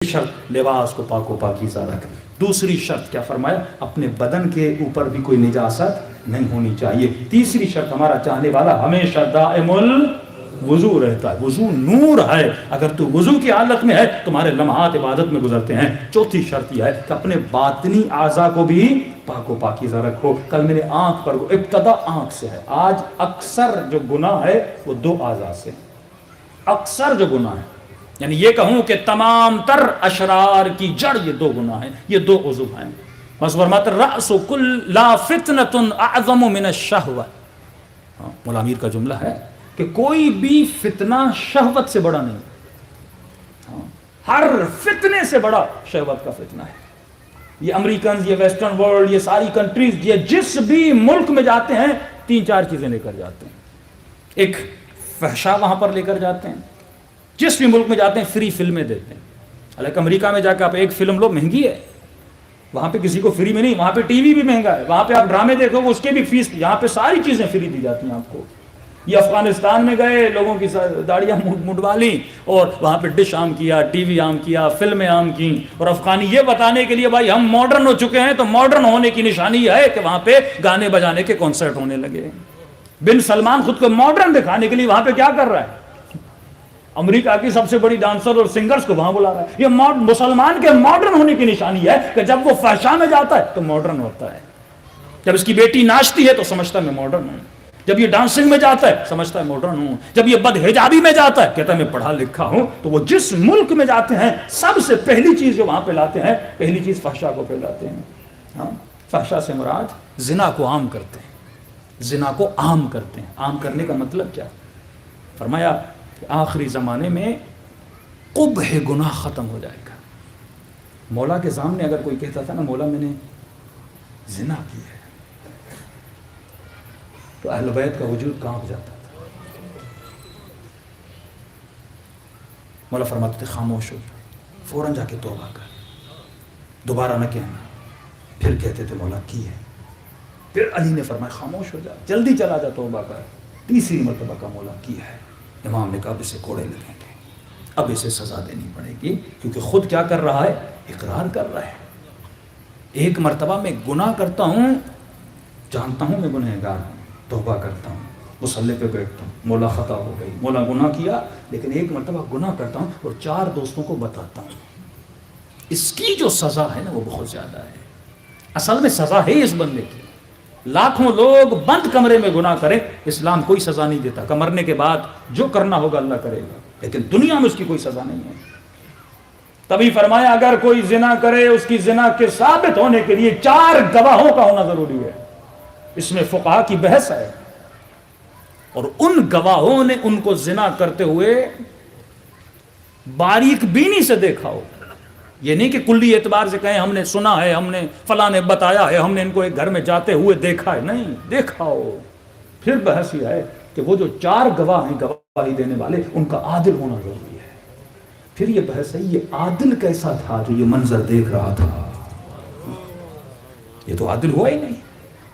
شرط لباس کو پاک و پاکیزہ رکھ. دوسری شرط کیا فرمایا؟ اپنے بدن کے اوپر بھی کوئی نجاست نہیں ہونی چاہیے. تیسری شرط ہمارا چاہنے والا ہمیشہ دائم الوضو رہتا ہے. وضو نور ہے. اگر تو وضو کی حالت میں ہے تمہارے لمحات عبادت میں گزرتے ہیں. چوتھی شرط یہ ہے کہ اپنے باطنی اعضاء کو بھی پاک و پاکیزہ رکھو. کل میرے آنکھ پر ابتدا آنکھ سے ہے. آج اکثر جو گناہ ہے وہ دو اعضاء سے. اکثر جو گناہ ہے یعنی یہ کہوں کہ تمام تر اشرار کی جڑ یہ دو گناہ ہیں, یہ دو عضو ہیں. بس فرماتا رأس کل لا فتنۃ اعظم من الشہوہ. مولا امیر کا جملہ ہے کہ کوئی بھی فتنہ شہوت سے بڑا نہیں. ہر فتنے سے بڑا شہوت کا فتنہ ہے. یہ امریکنز, یہ ویسٹرن ورلڈ, یہ ساری کنٹریز, یہ جس بھی ملک میں جاتے ہیں تین چار چیزیں لے کر جاتے ہیں. ایک فحشا وہاں پر لے کر جاتے ہیں. جس بھی ملک میں جاتے ہیں فری فلمیں دیتے ہیں. حالانکہ امریکہ میں جا کے آپ ایک فلم لو مہنگی ہے, وہاں پہ کسی کو فری میں نہیں. وہاں پہ ٹی وی بھی مہنگا ہے, وہاں پہ آپ ڈرامے دیکھو اس کے بھی فیس. یہاں پہ ساری چیزیں فری دی جاتی ہیں آپ کو. یہ افغانستان میں گئے, لوگوں کی داڑیاں منڈوا لیں اور وہاں پہ ڈش عام کیا, ٹی وی عام کیا, فلمیں عام کی. اور افغانی یہ بتانے کے لیے بھائی ہم ماڈرن ہو چکے ہیں, تو ماڈرن ہونے کی نشانی یہ ہے کہ وہاں پہ گانے بجانے کے کنسرٹ ہونے لگے. بن سلمان خود کو ماڈرن دکھانے کے لیے وہاں پہ کیا کر رہا ہے؟ امریکہ کی سب سے بڑی ڈانسر اور سنگرز کو وہاں بلا رہا ہے. یہ مسلمان کے ماڈرن ہونے کی نشانی ہے کہ جب وہ فحشا میں جاتا ہے تو ماڈرن ہوتا ہے. جب اس کی بیٹی ناچتی ہے تو سمجھتا ہے میں ماڈرن ہوں. جب یہ ڈانسنگ میں جاتا ہے سمجھتا ہے ماڈرن ہوں. جب یہ بد حجابی میں جاتا ہے کہتا ہے میں پڑھا لکھا ہوں. تو وہ جس ملک میں جاتے ہیں سب سے پہلی چیز جو وہاں پہ لاتے ہیں, پہلی چیز فحشا کو پھیلاتے ہیں. ہاں, فحشا سے مراد زنا کو عام کرتے ہیں. زنا کو عام کرتے ہیں. عام کرنے کا مطلب کیا؟ فرمایا آخری زمانے میں قبح گناہ ختم ہو جائے گا. مولا کے سامنے اگر کوئی کہتا تھا نا مولا میں نے زنا کی ہے, تو اہل بیت کا وجود کانپ جاتا تھا. مولا فرماتے تھے خاموش ہو, فوراً جا کے توبہ کر, دوبارہ نہ کہنا. پھر کہتے تھے مولا کی ہے. پھر علی نے فرمایا خاموش ہو جا, جلدی چلا جا توبہ کر. تیسری مرتبہ کا مولا کی ہے. امام نے کہا اب اسے کوڑے لگیں گے, اب اسے سزا دینی پڑے گی, کیونکہ خود کیا کر رہا ہے؟ اقرار کر رہا ہے. ایک مرتبہ میں گناہ کرتا ہوں, جانتا ہوں میں گنہگار ہوں, توبہ کرتا ہوں, مصلی پہ بیٹھتا ہوں, مولا خطا ہو گئی, مولا گناہ کیا, لیکن ایک مرتبہ گناہ کرتا ہوں اور چار دوستوں کو بتاتا ہوں. اس کی جو سزا ہے نا وہ بہت زیادہ ہے. اصل میں سزا ہے اس بندے کی. لاکھوں لوگ بند کمرے میں گناہ کریں, اسلام کوئی سزا نہیں دیتا. کہ مرنے کے بعد جو کرنا ہوگا اللہ کرے گا, لیکن دنیا میں اس کی کوئی سزا نہیں ہے. تبھی فرمایا اگر کوئی زنا کرے اس کی زنا کے ثابت ہونے کے لیے چار گواہوں کا ہونا ضروری ہے. اس میں فقہا کی بحث ہے, اور ان گواہوں نے ان کو زنا کرتے ہوئے باریک بینی سے دیکھا ہو. یہ نہیں کہ کلی اعتبار سے کہیں ہم نے سنا ہے, ہم نے فلاں نے بتایا ہے, ہم نے ان کو ایک گھر میں جاتے ہوئے دیکھا ہے. نہیں, دیکھا ہو. پھر بحث یہ ہے کہ وہ جو چار گواہ ہیں گواہی دینے والے, ان کا عادل ہونا ضروری ہے. پھر یہ بحث ہے یہ عادل کیسا تھا جو یہ منظر دیکھ رہا تھا. یہ تو عادل ہوا ہی نہیں.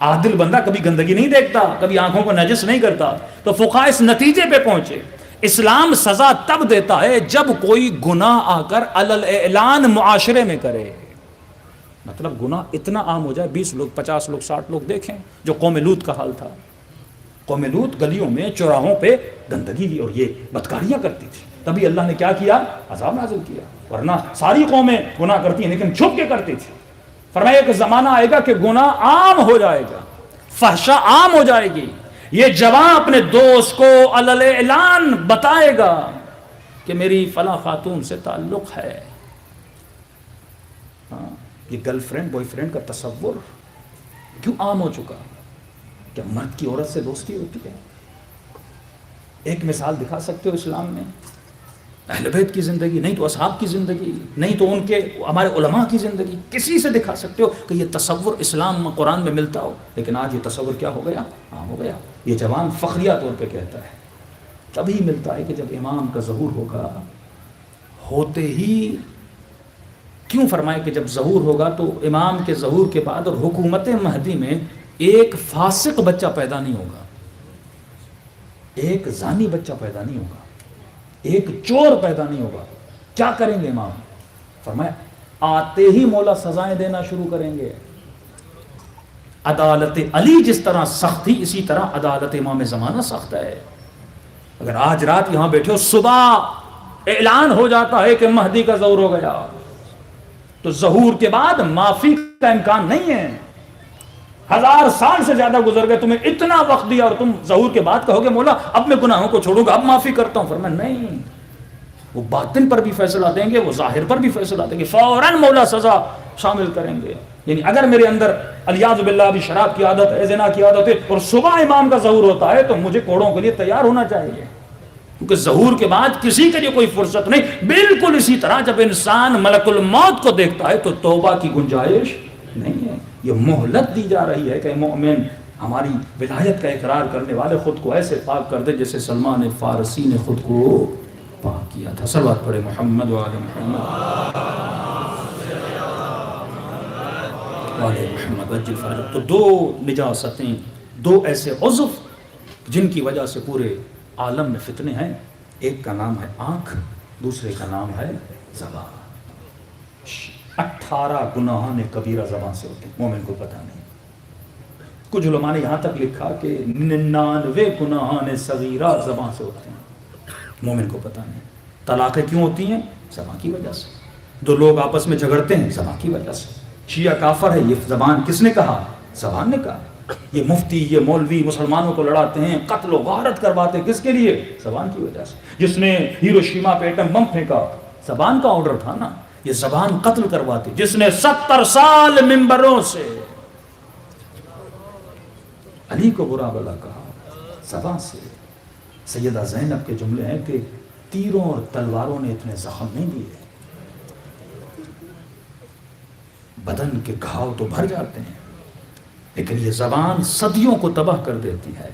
عادل بندہ کبھی گندگی نہیں دیکھتا, کبھی آنکھوں کو نجس نہیں کرتا. تو فقہاء اس نتیجے پہ پہنچے اسلام سزا تب دیتا ہے جب کوئی گناہ آ کر علل اعلان معاشرے میں کرے. مطلب گناہ اتنا عام ہو جائے, 20 لوگ 50 لوگ 60 لوگ دیکھیں, جو قوم لوط کا حال تھا. قوم لوط گلیوں میں چوراہوں پہ گندگی اور یہ بدکاریاں کرتی تھی. تبھی اللہ نے کیا کیا؟ عذاب نازل کیا. ورنہ ساری قومیں گناہ کرتی ہیں لیکن چھپ کے کرتی تھی. فرمایا کہ زمانہ آئے گا کہ گناہ عام ہو جائے گا, فحشا عام ہو جائے گی. یہ جوان اپنے دوست کو علل اعلان بتائے گا کہ میری فلاں خاتون سے تعلق ہے. یہ گرل فرینڈ بوائے فرینڈ کا تصور کیوں عام ہو چکا؟ کیا مرد کی عورت سے دوستی ہوتی ہے؟ ایک مثال دکھا سکتے ہو اسلام میں؟ اہل بیت کی زندگی, نہیں تو اصحاب کی زندگی, نہیں تو ان کے ہمارے علماء کی زندگی, کسی سے دکھا سکتے ہو کہ یہ تصور اسلام میں قرآن میں ملتا ہو. لیکن آج یہ تصور کیا ہو گیا؟ عام ہو گیا. یہ جوان فخریہ طور پہ کہتا ہے تبھی ملتا ہے کہ جب امام کا ظہور ہوگا. ہوتے ہی کیوں فرمائے کہ جب ظہور ہوگا تو امام کے ظہور کے بعد اور حکومت مہدی میں ایک فاسق بچہ پیدا نہیں ہوگا, ایک زانی بچہ پیدا نہیں ہوگا, ایک چور پیدا نہیں ہوگا. کیا کریں گے امام؟ فرمایا آتے ہی مولا سزائیں دینا شروع کریں گے. عدالت علی جس طرح سخت تھی اسی طرح عدالت امام زمانہ سخت ہے. اگر آج رات یہاں بیٹھے ہو صبح اعلان ہو جاتا ہے کہ مہدی کا ظہور ہو گیا تو ظہور کے بعد معافی کا امکان نہیں ہے. 1000 سال سے زیادہ گزر گئے, تمہیں اتنا وقت دیا اور تم ظہور کے بعد کہو گے مولا اب میں گناہوں کو چھوڑوں گا, اب معافی کرتا ہوں. فرمایا نہیں, وہ باطن پر بھی فیصلہ دیں گے, وہ ظاہر پر بھی فیصلہ دیں گے, فوراً مولا سزا شامل کریں گے. یعنی اگر میرے اندر الیاذ باللہ بھی شراب کی عادت ہے, زنا کی عادت ہے, اور صبح امام کا ظہور ہوتا ہے تو مجھے کوڑوں کے لیے تیار ہونا چاہیے, کیونکہ ظہور کے بعد کسی کے لیے کوئی فرصت نہیں. بالکل اسی طرح جب انسان ملک الموت کو دیکھتا ہے تو توبہ کی گنجائش نہیں ہے. یہ مہلت دی جا رہی ہے کہ مومن ہماری ولایت کا اقرار کرنے والے خود کو ایسے پاک کر دے جیسے سلمان فارسی نے خود کو پاک کیا تھا. صلوات پڑھے محمد و آل محمد. تو دو نجاستیں, دو ایسے عضو جن کی وجہ سے پورے عالم میں فتنے ہیں. ایک کا نام ہے آنکھ, دوسرے کا نام ہے زبان. 18 گناہان کبیرہ زبان سے ہوتے ہیں, مومن کو پتہ نہیں. کچھ علماء نے یہاں تک لکھا کہ 99 گناہان صغیرہ زبان سے ہوتے ہیں, مومن کو پتہ نہیں. طلاقیں کیوں ہوتی ہیں؟ زبان کی وجہ سے. دو لوگ آپس میں جھگڑتے ہیں زبان کی وجہ سے. شیعہ کافر ہے, یہ زبان کس نے کہا؟ زبان نے کہا. یہ مفتی, یہ مولوی مسلمانوں کو لڑاتے ہیں, قتل و غارت کرواتے ہیں, کس کے لیے؟ زبان کی وجہ سے. جس نے ہیروشیما پہ ایٹم بم پھینکا زبان کا آرڈر تھا نا, یہ زبان قتل کرواتی. جس نے 70 سال منبروں سے علی کو برا بلا کہا زبان سے. سیدہ زینب کے جملے ہیں کہ تیروں اور تلواروں نے اتنے زخم نہیں دیے, بدن کے گھاؤ تو بھر جاتے ہیں, لیکن یہ زبان صدیوں کو تباہ کر دیتی ہے.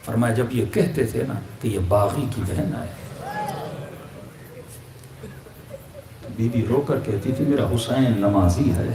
فرمایا جب یہ کہتے تھے نا کہ یہ باغی کی بہن ہے, بی بی رو کر کہتی تھی میرا حسین نمازی ہے,